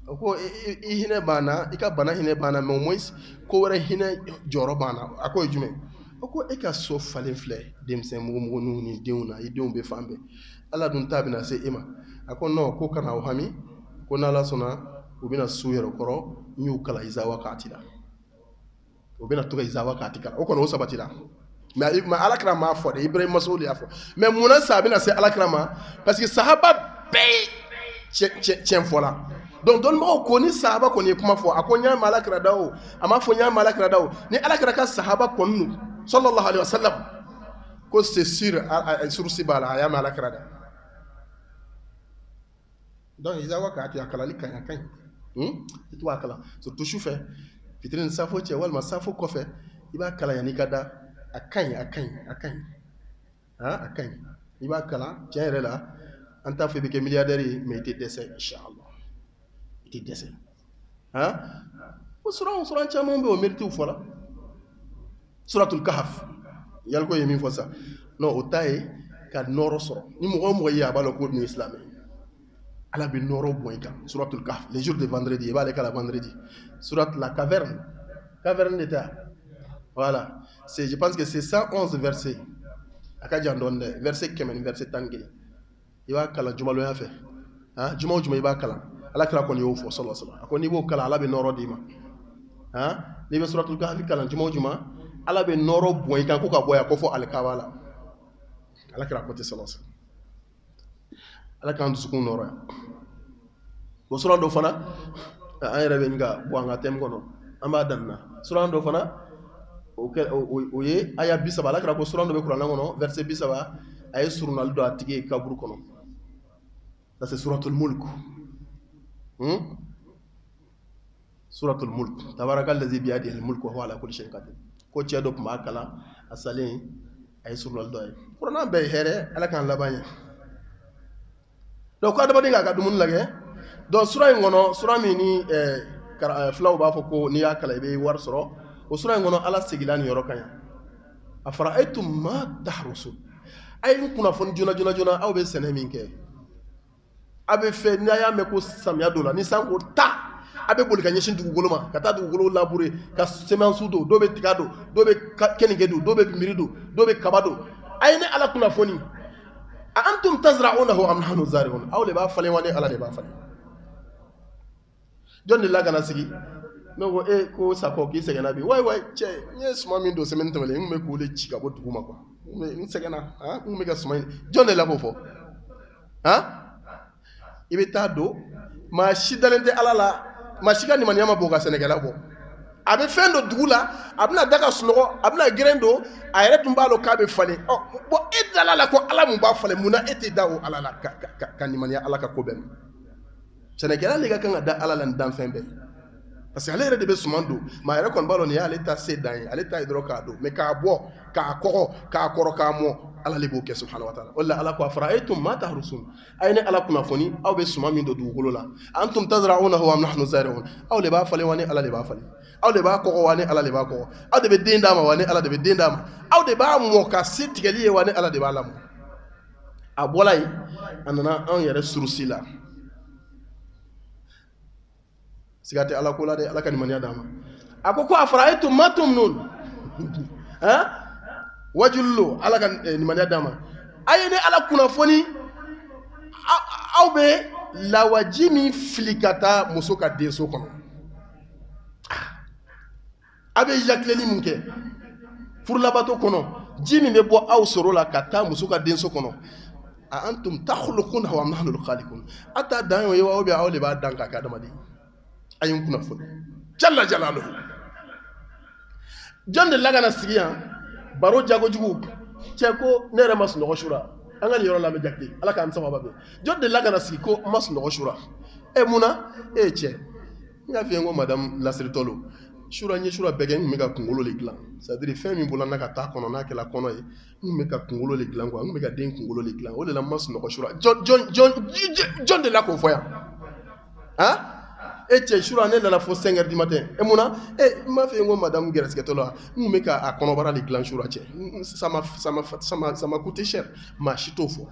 ko i hinɛ banna i ka bana hinɛ banna mais au moins ko wɛrɛ hinɛ jɔyɔrɔ banna a ko ye jumɛn ko e ka so falen filɛ denmisɛn mugumuguninw ni denw na i denw bɛ fan bɛɛ ala dun ta bɛna se e ma a ko non ko kana o hami ko n'ala sɔnna u bɛna su yɛrɛ kɔrɔ n y'u kala izawa kati la u bɛna to ka izawa kati kala o kɔni o sabati la mais alakira m'a fɔ dɛ Ibrahim Mas'ud y'a fɔ mais munna sa bɛna se alakira ma parce que sahaba bɛɛ tiɲɛ fɔla donc dɔnnibagaw ko ni sahaba kɔni ye kuma fɔ a ko n y'a mɛn alakira da o a m'a fɔ n y'a mɛn alakira da o ni alakira ka sahaba kɔni don sallallahu alaihi wasallam ko c'est sûr sursi b'a la a y'a mɛn alakira da donc izawa kati a kalali ka ɲi a ka ɲi i to a kalan surtout su fɛ fitiri ni safo cɛ walima safo kɔfɛ i b'a kalan yanni i ka da a ka ɲi a ka ɲi a ka ɲi a ka ɲi i b'a kalan tiɲɛ yɛrɛ la an t'a fɔ i bɛ kɛ milliardaire ye mais i tɛ dɛsɛ inchallah i tɛ dɛsɛ o suran caman bɛ o mérite fɔla suratul kahf yali ko ye min fɔ sa non o ta ye ka nɔɔrɔ sɔrɔ ni mɔgɔ o mɔgɔ ye a b'a dɔn ko nin ye silamɛ ye ala bɛ nɔɔrɔ bɔn i kan suratul kahf les jours de vendredi i b'ale kala vendredi surat la caverne de ta voilà c'est je pense que c'est 111 versets a ka jan dɔɔnin dɛ verset 100 ni verset 11 i b'a kalan jumalonya fɛ juma o juma i b'a kalan ala kira kɔni y'o fɔ sallallahu alaihi wasallam a ko n'i b'o kalan ala bɛ nɔɔrɔ d'i ma n'i bɛ suratul kahf kalan juma o juma ala bɛ nɔɔrɔ bɔn i kan ko ka bɔ yan ko fɔ alikaba la ala kira ko tɛ sallallahu alaihi wasallam ala k'an dusukun nɔɔrɔ yan o sura dɔ fana an yɛrɛ bɛ ka bɔ an ka thème kɔnɔ an b'a daminɛ sura dɔ fana o ye aya 30 ala kira ko sura dɔ bɛ kuranɛ kɔnɔ verset 30 a ye surunali dɔ a tigi ye kaburu kɔnɔ ça c'est suratul mulk suratul mulk tabarakallazi biyadihi al-mulku wa huwa ala kulli shay'in qadir ko cɛ dɔ tun b'a kalan a salen a ye surunali dɔ ye kuranɛ bɛɛ ye hɛrɛ ala k'an laban ɲɛ donc ko adamaden k'a ka dumuni lajɛ donc sura in kɔnɔ sura min ni filaw b'a fɔ ko n'i y'a kalan i bɛ wari sɔrɔ o sura in kɔnɔ ala segila nin yɔrɔ kan yan a fara aytum ma tahrusun a ye n kunnafoni joona aw bɛ sɛnɛ min kɛ a bɛ fɛ n'a y'a mɛn ko samiya don la ni san ko ta a bɛ boli ka ɲɛsin dugukolo ma ka taa dugukolo labure ka semences don dɔw bɛ tiga don dɔw bɛ keninge don dɔw bɛ miri don dɔw bɛ kaba don a ye ne ala kunnafoni a antum tazra'unahu am nahnu zari'un aw de b'a falen wa ne ala de b'a falen jɔn de la kana sigi ne ko ko sakɔ k'i sɛgɛnna bi wayi cɛ n ye suma min don semaine tɛmɛlen n kun bɛ k'o de ci ka bɔ dugu ma quoi n sɛgɛnna n kun bɛ ka suma in jɔn de la k'o fɔ i bɛ taa don maa si dalen tɛ ala la maa si ka nimaniya ma bɔ ka sɛnɛkɛla bɔ a bɛ fɛn dɔ dugu la a bɛna da ka sunɔgɔ a bɛna gɛrɛn don a yɛrɛ tun b'a dɔn k'a bɛ falen bon e dala la ko ala mun b'a falen munna e tɛ da o ala la ka nimaniya ala ka ko bɛɛ ma sɛnɛkɛla de ka kan ka da ala la ni danfɛn bɛɛ parce que ale yɛrɛ de bɛ suman don maa yɛrɛ kɔni b'a dɔn nin y'ale ta se dan ye ale ta ye dɔrɔn k'a don mais k'a bɔ k'a kɔgɔ k'a kɔrɔ k'a mɔ ala de b'o kɛ subhanahu wa ta'ala o de la ala ko a fara e tun ma tahrusun a ye ne ala kunnafoni aw bɛ suman min don dugukolo la antum tazra'unahu wa nahnu zari'un aw de b'a falen wa ni ala de b'a falen aw de b'a kɔgɔ wa ni ala de b'a kɔgɔ aw de bɛ den d'a ma wa ni ala de bɛ den d'a ma aw de b'a mɔ ka se tigɛli ye wa ni ala de b'a lamɔ a bɔla yen a nana anw yɛrɛ surusi la siga tɛ ala ko la dɛ ala ka nimaniya d'an ma a ko a fara e tun ma tumnun wajulu ala ka nimaniya d'an ma a ye ne ala kunnafoni aw bɛ lawaji min fili ka taa muso ka denso kɔnɔ a bɛ yakileli min kɛ furulabato kɔnɔ ji min bɛ bɔ aw sɔrɔ la ka taa muso ka denso kɔnɔ a antum takhluqunahu wa nahnu al-khaliqun a t'a dan y'o ye wa ou bien aw de b'a dan k'a kɛ adamaden a ye n kunnafoni jalla jalaluhu jɔn de la ka na sigi yan baro jagojugu cɛ ko ne yɛrɛ ma sunɔgɔ su la an ka nin yɔrɔ la an bɛ jakite ala k'an sababa bɛn jɔn de la ka na sigi ko n ma sunɔgɔ su la munna cɛ n y'a f'i ye n ko madame lasiritɔlo sura n ye sura bɛɛ kɛ n kun bɛ ka kunkolo de dilan c'est à dire fɛn min bɔra n na ka taa kɔnɔ n'a kɛra kɔnɔ ye n kun bɛ ka kunkolo de dilan quoi n kun bɛ ka den kunkolo de dilan o de la n ma sunɔgɔ su la jɔn de la k'o fɔ yan cɛ sura ne nana fo 5 heures du matin munna n m'a f'i ye n ko madame gɛrɛsigɛtɔ la n kun bɛ ka kɔnɔbara de dilan sura cɛ ça m'a coûté cher maa si t'o fɔ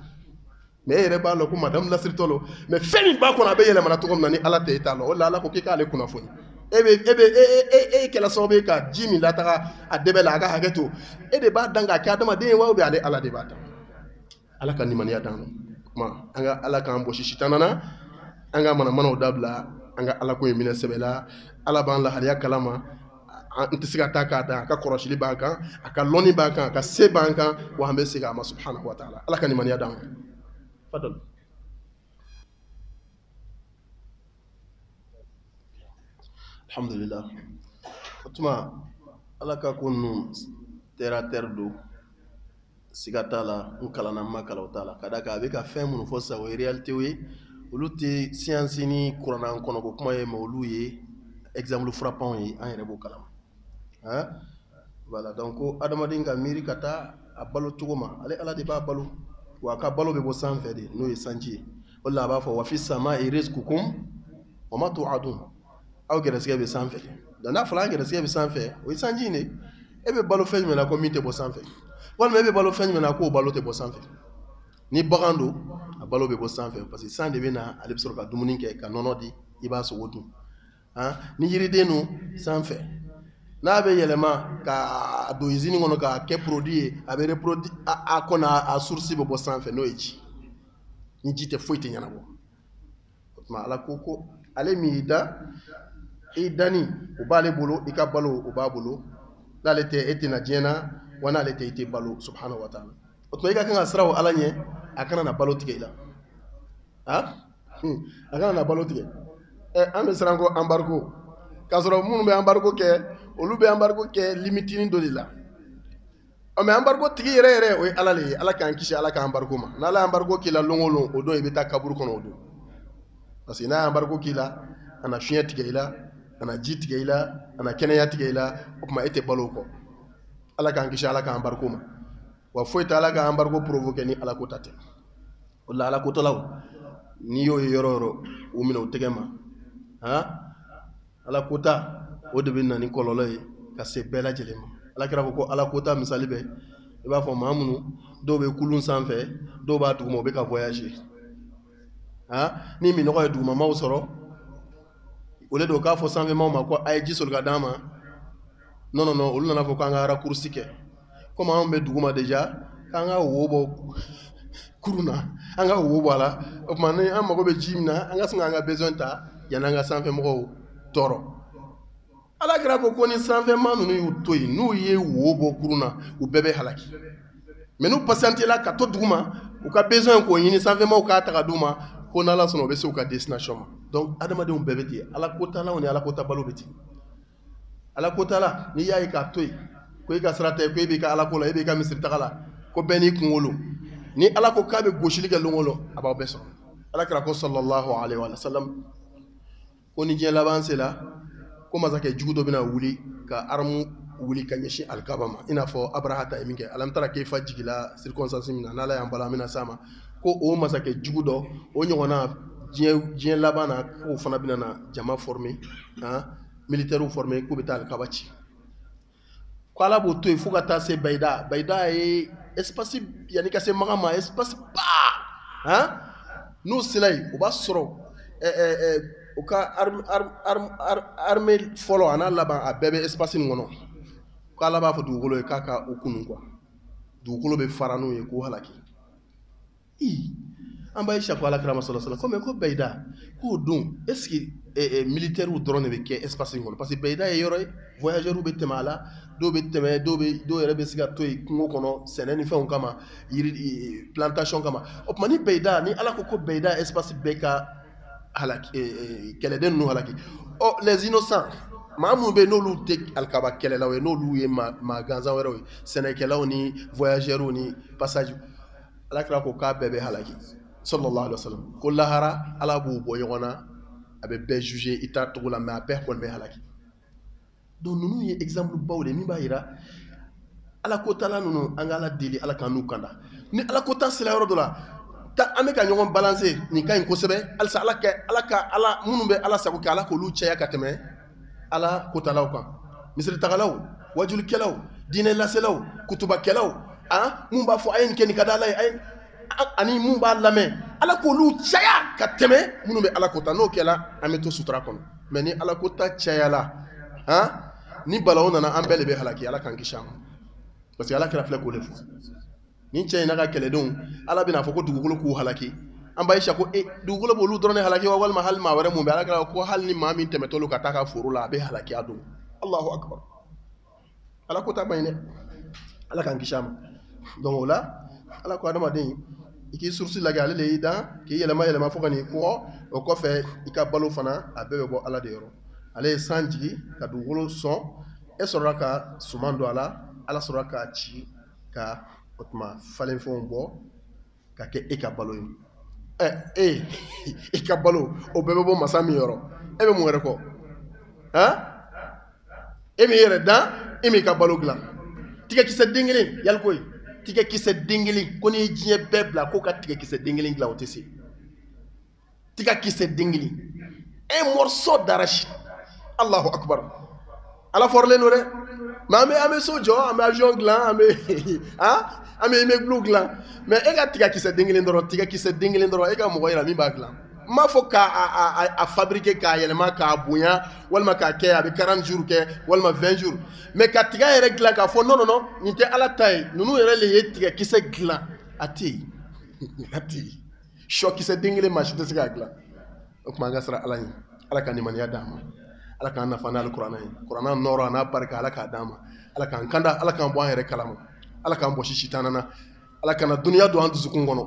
mais e yɛrɛ b'a lɔn ko madame lasiritɔ lo mais fɛn min b'a kɔnɔ a bɛ yɛlɛmana cogo min na ni ala tɛ e t'a lɔ o de la ala ko k'i k'ale kunnafoni e kɛla sababu ye ka ji min lataga a dɛbɛ la a ka hakɛ to e de b'a dan k'a kɛ adamaden ye wa ou bien ale ala de b'a dan ala ka nimaniya d'an ma an ka ala k'an bɔsi sitanana na an ka manamanaw dabila an ka ala ko in minɛ sɛbɛ la ala b'an lahariya kalama n tɛ se ka taa k'a dan a ka kɔrɔsili b'an kan a ka lɔnni b'an kan a ka se b'an kan wa an bɛ segin a ma subhanahu wa ta'ala ala ka nimaniya d'an ma fadal alhamdulillah o tuma ala ka ko ninnu terre à terre do siga t'a la n kalanna n ma kalan o t'a la ka d'a kan a bɛ ka fɛn minnu fɔ sisan o ye réalité ye olu tɛ science ni kuranna kɔnɔ ko kuma ye mais olu ye exemple frappant ye an yɛrɛ b'o kalama voilà donc ko adamaden ka miiri ka taa a balo cogo ma ale ala de b'a balo wa a ka balo bɛ bɔ sanfɛ de n'o ye sanji ye o de la a b'a fɔ wa fi samaa'i rizqukum wa ma tu'adun aw gɛrɛsigɛ bɛ sanfɛ donc n'a fɔra an gɛrɛsigɛ bɛ sanfɛ o ye sanji in de e bɛ balo fɛn jumɛn na ko min tɛ bɔ sanfɛ walima e bɛ balo fɛn jumɛn na k'o balo tɛ bɔ sanfɛ ni bagan don a balo bɛ bɔ sanfɛ parce que san de bɛ na ale bɛ sɔrɔ ka dumuni kɛ ka nɔnɔ di i b'a sogo dun ni yiriden don sanfɛ n'a bɛ yɛlɛma ka don usine kɔnɔ k'a kɛ produit ye a bɛ reproduire a kɔnɔ a source bɛ bɔ sanfɛ n'o ye ji ni ji tɛ foyi tɛ ɲɛnabɔ o tuma ala ko ale min y'i da i danni o b'ale bolo i ka balo o b'a bolo n'ale tɛ e tɛna diɲɛ na wa n'ale tɛ i tɛ balo subhanahu wa ta'ala o tuma i ka kan ka siran o ala ɲɛ a kana na balo tigɛ i la a kana na balo tigɛ an bɛ siran ko embargo k'a sɔrɔ minnu bɛ embargo kɛ olu bɛ embargo kɛ limitini dɔ de la mais embargo tigi yɛrɛ yɛrɛ o ye ala le ye ala k'an kisi ala ka embargo ma n'ala embargo k'i la lon o lon o don i bɛ taa kaburu kɔnɔ o don parce que n'a embargo k'i la a na fiɲɛ tigɛ i la a na ji tigɛ i la a na kɛnɛya tigɛ i la o tuma e tɛ balo o kɔ ala k'an kisi ala ka embargo ma wa foyi tɛ ala ka embargo provoquer ni ala ko ta tɛ o la ala kotɔlaw n'i y'o ye yɔrɔ o yɔrɔ o minɛ o tɛgɛ ma ala kota o de bɛ na ni kɔlɔlɔ ye ka se bɛɛ lajɛlen ma ala kira ko ala kota misali bɛ i b'a fɔ maa minnu dɔw bɛ kulun sanfɛ dɔw b'a duguma u bɛ ka voyager ni minɔgɔ ye dugumamaw sɔrɔ o le don k'a fɔ sanfɛmaw ma ko a ye ji soli ka d'an ma non olu nana fɔ k'an ka raccourci kɛ comme anw bɛ duguma déjà k'an ka wo bɔ kurun na an ka wo bɔ a la o tuma ni an mago bɛ ji min na an ka sin k'an ka besoin ta yanni an ka sanfɛmɔgɔw tɔɔrɔ ala kira ko ni sanfɛma ninnu y'u to yen n'u ye wo bɔ kurun na u bɛɛ bɛ halaki mais n'u patientela ka to duguma u ka besoin k'o ɲini sanfɛmaw k'a ta ka d'u ma ko n'ala sɔnna u bɛ se u ka destination ma donc adamadenw bɛɛ bɛ ten ala kotalaw ni ala kotabalo bɛ ten ala kotala n'i y'a ye k'a to yen ko i ka sira tɛ ko e b'i ka ala ko la e b'i ka misiri taga la ko bɛɛ n'i kunkolo ni ala ko k'a bɛ gosili kɛ don o don a b'aw bɛɛ sɔrɔ ala kira ko sallallahu alaihi wa sallam ko ni diɲɛ laban sera ko masakɛ jugu dɔ bɛna wuli ka armu wuli ka ɲɛsin alikaba ma i n'a fɔ Abraha ta ye min kɛ alam tara keifa jigila circonstance min na n'Ala y'an bala an bɛna s'a ma ko o masakɛ jugu dɔ o ɲɔgɔnna diɲɛ laban na k'o fana bɛna na jama former militaires former k'u bɛ taa alikaba ci ko Ala b'o to yen fo ka taa se Bayida ye espace yanni ka se Maka ma espace ba n'u sera yen o b'a sɔrɔ u ka armée fɔlɔ a n'a laban a bɛɛ bɛ espace nin kɔnɔ ko Ala b'a fɔ dugukolo ye k'a ka o kunu quoi dugukolo bɛ fara n'u ye k'o halaki an b'a Aisha ko Alakira ma sallallahu alaihi wasallam ko Bayida k'o don est-ce que militaires dɔrɔn de bɛ kɛ espace in kɔnɔ parce que Bayida ye yɔrɔ ye voyageurs bɛ tɛmɛ a la dɔw bɛ tɛmɛ dɔw yɛrɛ bɛ se ka to yen kungo kɔnɔ sɛnɛ ni fɛnw kama yiri plantation kama o tuma ni Bayida ni Ala ko Bayida espace bɛɛ ka halaki kɛlɛden ninnu halaki les innocents maa minnu bɛ yen n'olu tɛ alikaba kɛlɛlaw ye n'olu ye maa gansan wɛrɛw ye sɛnɛkɛlaw ni voyageurs ni passage Alakira ko k'a bɛɛ bɛ halaki sallallahu alaihi wasallam ko lahara Ala b'u bɔ ɲɔgɔn na a bɛ bɛɛ juger i ta cogo la mais a bɛɛ kɔni bɛ halaki donc ninnu ye exemple baw de min b'a jira Ala ko tala ninnu an ka Ala deli Ala k'an n'u kanda ni Ala ko ta sera yɔrɔ dɔ la an bɛ ka ɲɔgɔn balancer nin ka ɲi kosɛbɛ halisa Ala minnu bɛ Ala sago kɛ Ala k'olu caya ka tɛmɛ Ala kotalaw kan misiritagalaw wajulikɛlaw diinɛ laselaw kutubakɛlaw mun b'a fɔ a ye nin kɛ nin ka di Ala ye ani mun b'a lamɛn Ala k'olu caya ka tɛmɛ minnu bɛ Ala kota n'o kɛla an bɛ to sutura kɔnɔ mais ni Ala kota cayala ni balawu nana an bɛɛ de bɛ halaki Ala k'an kisi a ma parce que Ala kira filɛ k'o de fɔ ni cɛ in n'a ka kɛlɛdenw Ala bɛna fɔ ko dugukolo k'u halaki an b'a Aisha ko dugukolo b'olu dɔrɔn de halaki wa walima hali maa wɛrɛ mun bɛ Ala kira ko hali ni maa min tɛmɛtɔlo ka taa ka foro la a bɛ halaki a don Allahu akbar Ala kota man ɲi dɛ Ala k'an kisi a ma donc o la Ala ko adamaden i k'i source lajɛ ale de y'i dan k'i yɛlɛma fo ka n'i kɔgɔ o kɔfɛ i ka balo fana a bɛɛ bɛ bɔ Ala de yɔrɔ ale ye san jigi ka dugukolo sɔn e sɔrɔla ka suman don a la Ala sɔrɔla k'a ci ka o tuma falenfɛnw bɔ ka kɛ e ka balo ye i ka balo o bɛɛ bɛ bɔ masa min yɔrɔ e bɛ mun wɛrɛ kɔ e min yɛrɛ dan e min ka balo dilan tigɛkisɛ den kelen yali ko ye tigɛkisɛ den kelen ko n'i ye diɲɛ bɛɛ bila k'o ka tigɛkisɛ den kelen dilan o tɛ se tigɛkisɛ den kelen un morceau d'arachide Allahu akbar Ala fɔrɔlen don dɛ mais an bɛ so jɔ an bɛ avion dilan an bɛ immeuble dilan mais e ka tigɛkisɛ den kelen dɔrɔn e ka mɔgɔ yira min b'a dilan n m'a fɔ k'a fabriquer k'a yɛlɛma k'a bonya walima k'a kɛ a bɛ 40 jours kɛ walima 20 jours mais ka tiga yɛrɛ dilan k'a fɔ non nin tɛ Ala ta ye ninnu yɛrɛ de ye tigɛkisɛ dilan a tɛ yen sɔkisɛ den kelen maa si tɛ se k'a dilan o tuma an ka siran Ala ɲɛ Ala ka nimaniya d'an ma Ala k'an nafa n'ale kuranɛ ye kuranɛ nɔrɔ a n'a barika Ala k'a d'an ma Ala k'an kanda Ala k'an bɔ an yɛrɛ kalama Ala k'an bɔ sitanana na Ala kana duniya don an dusukun kɔnɔ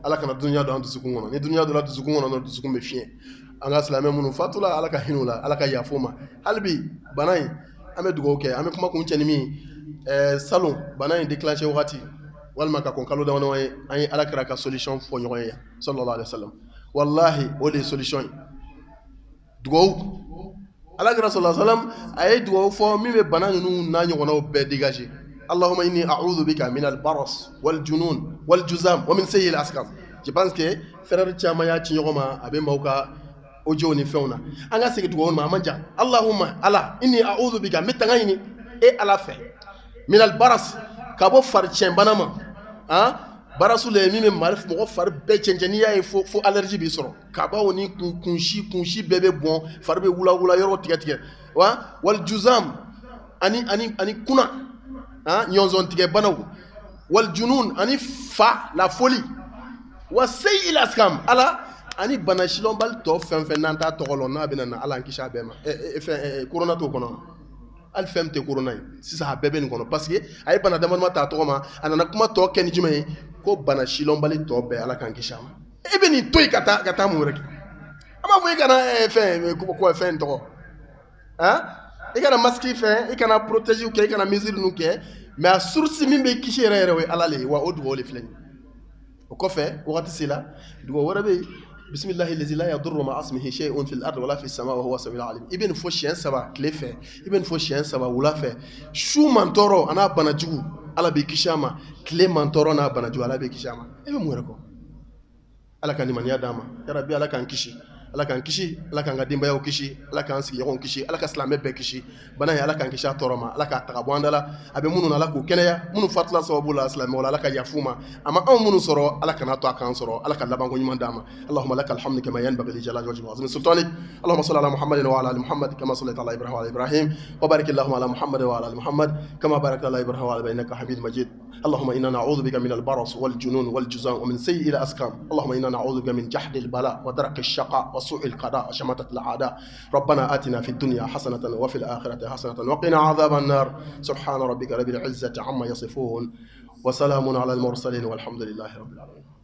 Ala kana duniya don an dusukun kɔnɔ ni duniya donna dusukun kɔnɔ dɔrɔn dusukun bɛ fiɲɛ an ka silamɛ minnu fatula Ala ka hinɛ u la Ala ka yafa u ma hali bi bana in an bɛ dugawu kɛ an bɛ kuma kun cɛ ni min ye salon bana in déclenché wagati walima ka kɔn kalo damadama ye an ye Ala kira ka solution fɔ ɲɔgɔn ye sallallahu alaihi wasallam wallahi o de ye solution ye dugawu Ala kira sallallahu alaihi wasallam a ye dugawu fɔ min bɛ bana ninnu n'a ɲɔgɔnnaw bɛɛ dégager Allahumma inni a'udhu bika min al-baras wal junun wal juzam wa min sayyi al-asqam je pense que frère caman y'a ci ɲɔgɔn ma a bɛ maaw ka audio ni fɛnw na an ka segin dugawu ma a man jan Allahumma Ala inni a'udhu bika n bɛ tanga ɲini e Ala fɛ min al-baras ka bɔ faricɛnbana ma barasu le min bɛ mɔgɔ fari bɛɛ cɛncɛn n'i y'a ye fo allergie b'i sɔrɔ kabaw ni kunsi bɛɛ bɛ bɔn fari bɛ wula yɔrɔ tigɛ wa wal juzam ani kuna ɲɔnzɔn tigɛ banaw wal junun ani fa la folie wa sayyi al-asqam Ala ani bana silɔnbali tɔ fɛn fɛn n'an t'a tɔgɔ lɔn n'a bɛ na Ala an kisi a bɛɛ ma corona t'o kɔnɔ hali fɛn min tɛ corona ye sisan a bɛɛ bɛ nin kɔnɔ parce que a ye bana damadama ta a tɔgɔ ma a nana kuma tɔ kɛ ni jumɛn ye ko bana silɔnbali tɔ bɛɛ Ala k'an kisi a ma e bɛ nin to yen ka taa mun wɛrɛ kɛ an b'a fɔ i kana fɛn tɔgɔ i kana masque fɛn i kana protège kɛ i kana mesure ninnu kɛ mais a source min bɛ kisi yɛrɛ o ye Ala le ye wa o dugawu de filɛ nin ye o kɔfɛ wagati sela dugawu wɛrɛ bɛ yen بسم الله الذي لا يضر مع اسمه شيء في الارض ولا في السماء وهو السميع العليم ابن فوشيان سبا كليفه ابن فوشيان سبا ولافه شو مانتورو انا بنجو على بكشاما كلي مانتورو انا بنجو على بكشاما ابن موركو على كان من يداما يا ربي على كان كشي ala kan kisi ala kan gadimba yaw kisi ala kan sigi yaw kisi ala ka silamɛ bɛɛ kisi bana ye ala kan kisi a tɔɔrɔ ma ala ka taga bɔ an dala a bɛ minnu na ala k'u kɛnɛya minnu fatula sababu la silamɛw la ala ka yafu ma a ma anw minnu sɔrɔ ala kana to a kan sɔrɔ ala ka labanko ɲuman d'a ma allahumma laka alhamdu kama yanbaghi li jalali wajhika wa azimi sultanik allahumma salli ala muhammadin wa ala ali muhammad kama sallaita ala ibrahim wa ala ibrahim wa barik allahumma ala muhammadin wa ala ali muhammad kama barakta ala ibrahim wa ala innaka hamid majid اللهم إنا نعوذ بك من البرص والجنون والجزام ومن سيء الأسقام اللهم إنا نعوذ بك من جحد البلاء ودرك الشقاء وسوء القضاء وشماتة الأعداء ربنا آتنا في الدنيا حسنة وفي الآخرة حسنة وقنا عذاب النار سبحان ربك رب العزة عما يصفون وسلام على المرسلين والحمد لله رب العالمين.